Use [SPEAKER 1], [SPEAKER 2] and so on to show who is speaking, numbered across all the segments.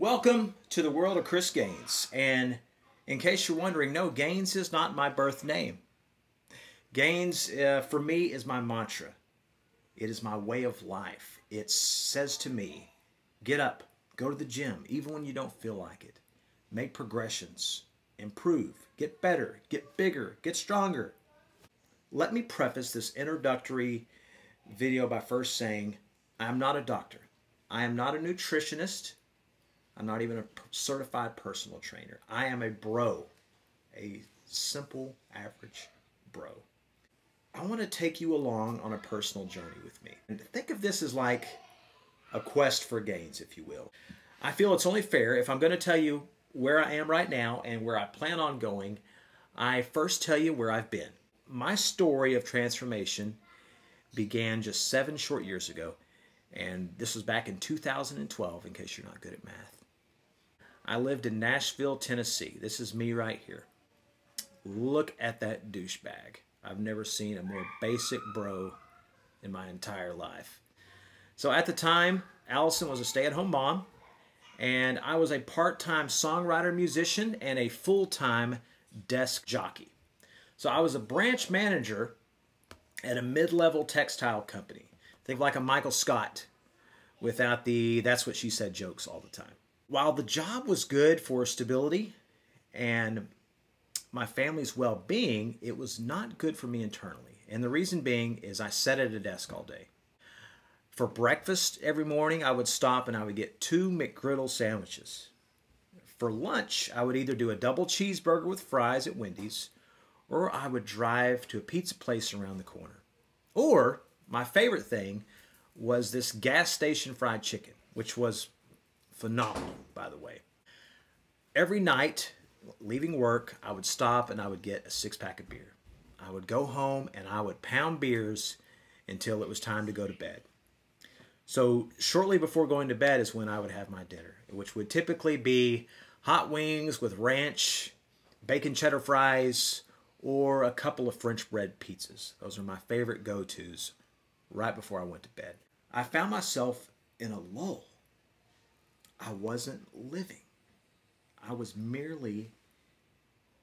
[SPEAKER 1] Welcome to the world of Chris Gainz. And in case you're wondering, no, Gainz is not my birth name. Gainz, for me, is my mantra. It is my way of life. It says to me, get up, go to the gym, even when you don't feel like it. Make progressions, improve, get better, get bigger, get stronger. Let me preface this introductory video by first saying, I'm not a doctor. I am not a nutritionist. I'm not even a certified personal trainer. I am a bro, a simple, average bro. I want to take you along on a personal journey with me. And think of this as like a quest for gains, if you will. I feel it's only fair if I'm going to tell you where I am right now and where I plan on going, I first tell you where I've been. My story of transformation began just 7 short years ago, and this was back in 2012, in case you're not good at math. I lived in Nashville, Tennessee. This is me right here. Look at that douchebag. I've never seen a more basic bro in my entire life. So at the time, Allison was a stay-at-home mom, and I was a part-time songwriter, musician, and a full-time desk jockey. So I was a branch manager at a mid-level textile company. Think like a Michael Scott without the "that's what she said" jokes all the time. While the job was good for stability and my family's well-being, it was not good for me internally. And the reason being is I sat at a desk all day. For breakfast every morning, I would stop and I would get 2 McGriddle sandwiches. For lunch, I would either do a double cheeseburger with fries at Wendy's, or I would drive to a pizza place around the corner. Or my favorite thing was this gas station fried chicken, which was phenomenal, by the way. Every night, leaving work, I would stop and I would get a 6-pack of beer. I would go home and I would pound beers until it was time to go to bed. So shortly before going to bed is when I would have my dinner, which would typically be hot wings with ranch, bacon cheddar fries, or a couple of French bread pizzas. Those are my favorite go-tos right before I went to bed. I found myself in a lull. I wasn't living. I was merely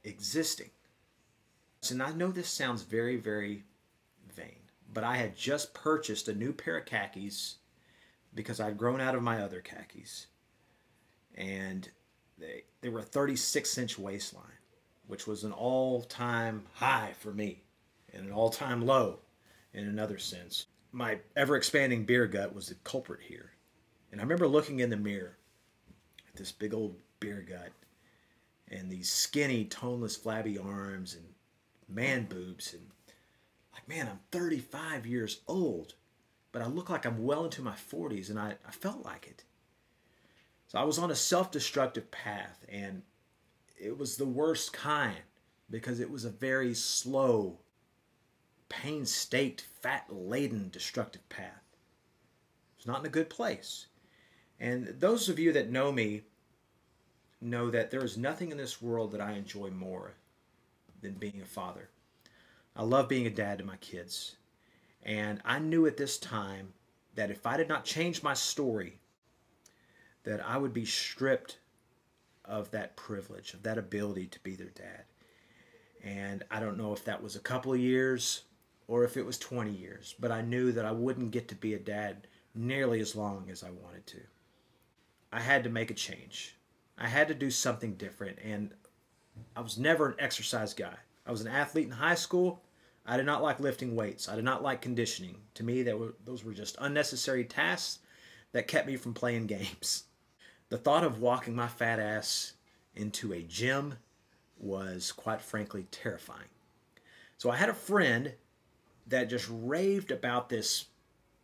[SPEAKER 1] existing. And I know this sounds very, very vain, but I had just purchased a new pair of khakis because I'd grown out of my other khakis. And they were a 36-inch waistline, which was an all-time high for me and an all-time low in another sense. My ever-expanding beer gut was the culprit here. And I remember looking in the mirror at this big old beer gut and these skinny, toneless, flabby arms and man boobs. And like, man, I'm 35 years old, but I look like I'm well into my 40s, and I felt like it. So I was on a self-destructive path, and it was the worst kind because it was a very slow, pain-staked, fat-laden, destructive path. It's not in a good place. And those of you that know me know that there is nothing in this world that I enjoy more than being a father. I love being a dad to my kids. And I knew at this time that if I did not change my story, that I would be stripped of that privilege, of that ability to be their dad. And I don't know if that was a couple of years or if it was 20 years, but I knew that I wouldn't get to be a dad nearly as long as I wanted to. I had to make a change. I had to do something different, and I was never an exercise guy. I was an athlete in high school. I did not like lifting weights. I did not like conditioning. To me, those were just unnecessary tasks that kept me from playing games. The thought of walking my fat ass into a gym was, quite frankly, terrifying. So I had a friend that just raved about this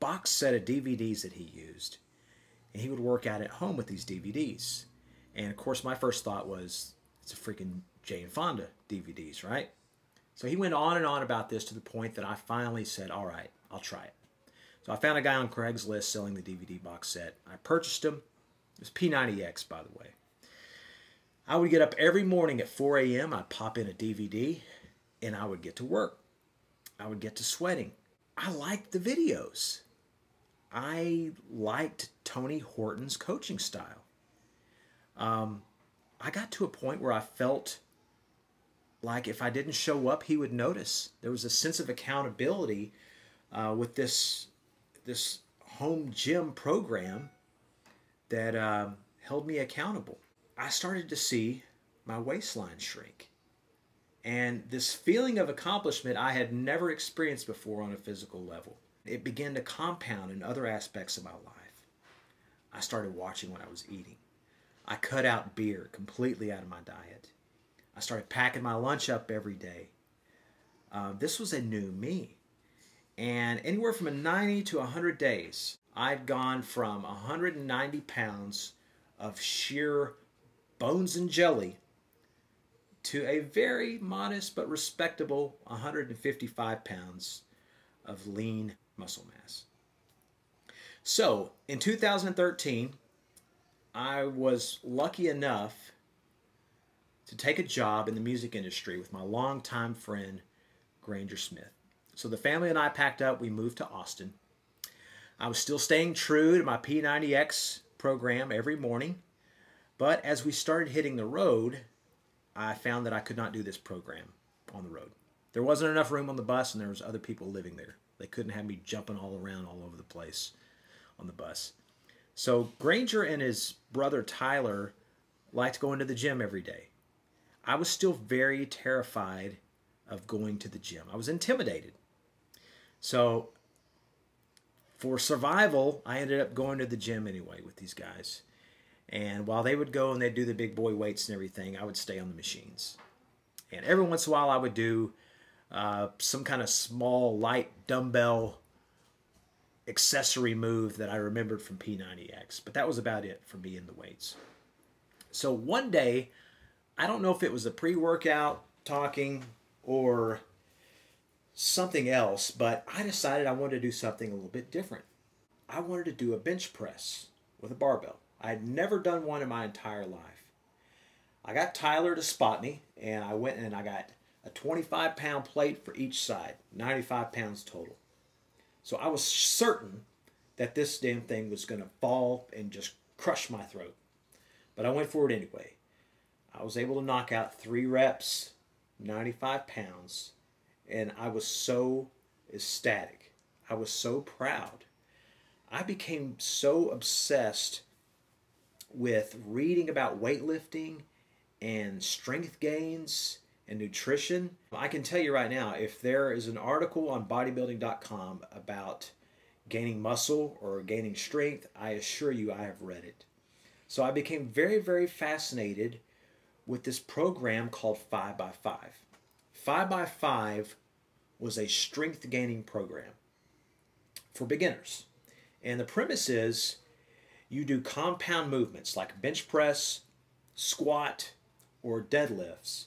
[SPEAKER 1] box set of DVDs that he used. And he would work out at home with these DVDs. And of course, my first thought was, it's a freaking Jane Fonda DVDs, right? So he went on and on about this to the point that I finally said, all right, I'll try it. So I found a guy on Craigslist selling the DVD box set. I purchased him. It was P90X, by the way. I would get up every morning at 4 a.m. I'd pop in a DVD, and I would get to work. I would get to sweating. I liked the videos. I liked Tony Horton's coaching style. I got to a point where I felt like if I didn't show up, he would notice. There was a sense of accountability with this home gym program that held me accountable. I started to see my waistline shrink. And this feeling of accomplishment I had never experienced before on a physical level. It began to compound in other aspects of my life. I started watching what I was eating. I cut out beer completely out of my diet. I started packing my lunch up every day. This was a new me. And anywhere from 90 to 100 days, I'd gone from 190 pounds of sheer bones and jelly to a very modest but respectable 155 pounds of lean muscle mass. So in 2013, I was lucky enough to take a job in the music industry with my longtime friend, Granger Smith. So the family and I packed up, we moved to Austin. I was still staying true to my P90X program every morning, but as we started hitting the road, I found that I could not do this program on the road. There wasn't enough room on the bus, and there was other people living there. They couldn't have me jumping all around all over the place on the bus. So Granger and his brother Tyler liked going to the gym every day. I was still very terrified of going to the gym. I was intimidated. So for survival, I ended up going to the gym anyway with these guys. And while they would go and they'd do the big boy weights and everything, I would stay on the machines. And every once in a while I would do some kind of small, light dumbbell accessory move that I remembered from P90X. But that was about it for me in the weights. So one day, I don't know if it was a pre-workout talking or something else, but I decided I wanted to do something a little bit different. I wanted to do a bench press with a barbell. I had never done one in my entire life. I got Tyler to spot me, and I went and I got a 25-pound plate for each side, 95 pounds total. So I was certain that this damn thing was going to fall and just crush my throat. But I went for it anyway. I was able to knock out 3 reps, 95 pounds, and I was so ecstatic. I was so proud. I became so obsessed with reading about weightlifting and strength gains and nutrition. I can tell you right now, if there is an article on bodybuilding.com about gaining muscle or gaining strength, I assure you I have read it. So I became very, very fascinated with this program called 5x5. 5x5 was a strength gaining program for beginners. And the premise is you do compound movements like bench press, squat, or deadlifts.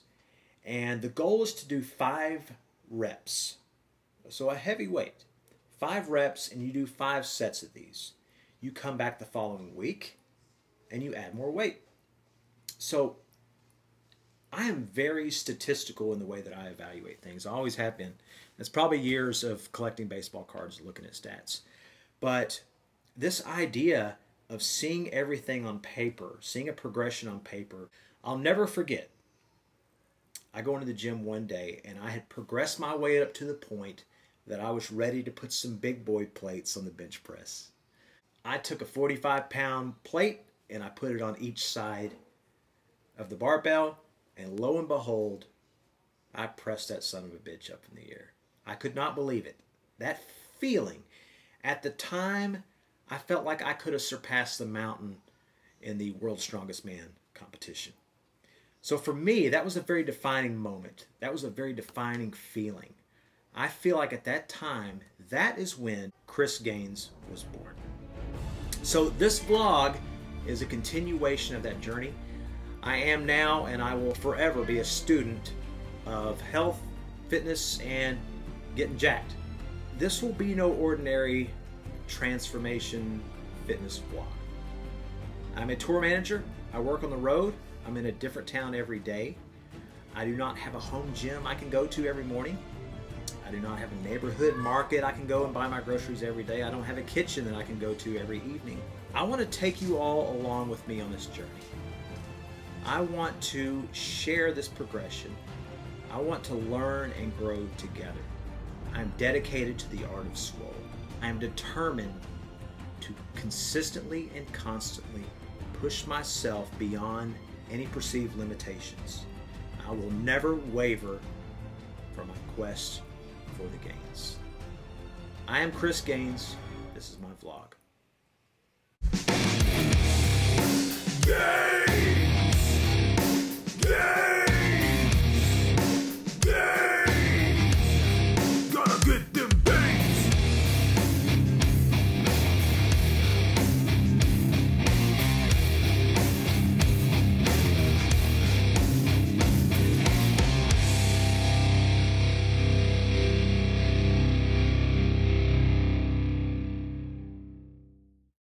[SPEAKER 1] And the goal is to do 5 reps. So a heavy weight. 5 reps, and you do 5 sets of these. You come back the following week and you add more weight. So I am very statistical in the way that I evaluate things. I always have been. It's probably years of collecting baseball cards and looking at stats. But this idea of seeing everything on paper, seeing a progression on paper, I'll never forget. I go into the gym one day and I had progressed my way up to the point that I was ready to put some big boy plates on the bench press. I took a 45-pound plate and I put it on each side of the barbell, and lo and behold, I pressed that son of a bitch up in the air. I could not believe it. That feeling. At the time, I felt like I could have surpassed the mountain in the World's Strongest Man competition. So for me, that was a very defining moment. That was a very defining feeling. I feel like at that time, that is when Chris Gainz was born. So this vlog is a continuation of that journey. I am now, and I will forever be a student of health, fitness, and getting jacked. This will be no ordinary transformation fitness vlog. I'm a tour manager. I work on the road. I'm in a different town every day. I do not have a home gym I can go to every morning. I do not have a neighborhood market I can go and buy my groceries every day. I don't have a kitchen that I can go to every evening. I want to take you all along with me on this journey. I want to share this progression. I want to learn and grow together. I'm dedicated to the art of swole. I am determined to consistently and constantly push myself beyond any perceived limitations. I will never waver from my quest for the Gainz. I am Chris Gainz. This is my vlog.